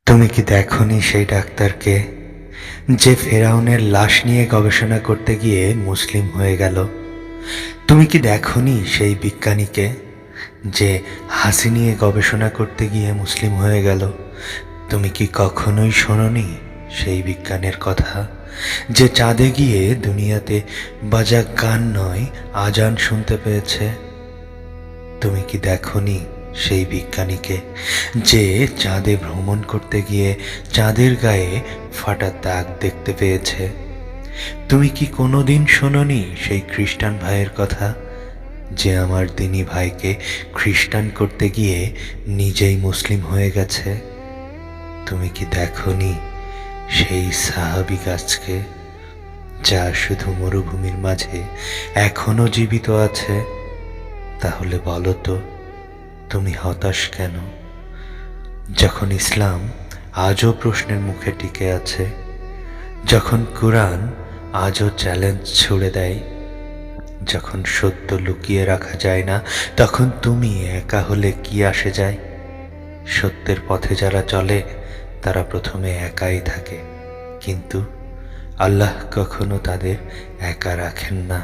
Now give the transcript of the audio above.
তুমি কি দেখোনি সেই ডাক্তারকে যে ফেরাউনের লাশ নিয়ে গবেষণা করতে গিয়ে মুসলিম হয়ে গেল? তুমি কি দেখোনি সেই বিজ্ঞানীকে যে হাসি নিয়ে গবেষণা করতে গিয়ে মুসলিম হয়ে গেল? তুমি কি কখনোই শোনোনি সেই বিজ্ঞানের কথা যে চাঁদে গিয়ে দুনিয়াতে বাজা গান নয় আজান শুনতে পেয়েছে? তুমি কি দেখোনি সেই বিজ্ঞানীকে যে চাঁদে ভ্রমণ করতে গিয়ে চাঁদের গায়ে ফাটা দাগ দেখতে পেয়েছে? তুমি কি কোনোদিন শোনোনি সেই খ্রিস্টান ভাইয়ের কথা যে আমার দিনী ভাইকে খ্রিস্টান করতে গিয়ে নিজেই মুসলিম হয়ে গেছে? তুমি কি দেখোনি সেই সাহাবী গাছকে যা শুধু মরুভূমির মাঝে এখনো জীবিত আছে? তাহলে বলো তো, তুমি হতাশ কেন যখন ইসলাম আজও প্রশ্নের মুখে টিকে আছে, যখন কোরআন আজও চ্যালেঞ্জ ছুড়ে দেয়, যখন সত্য লুকিয়ে রাখা যায় না? তখন তুমি একা হলে কি আসে যায়? সত্যের পথে যারা চলে তারা প্রথমে একাই থাকে, কিন্তু আল্লাহ কখনো তাদের একা রাখেন না।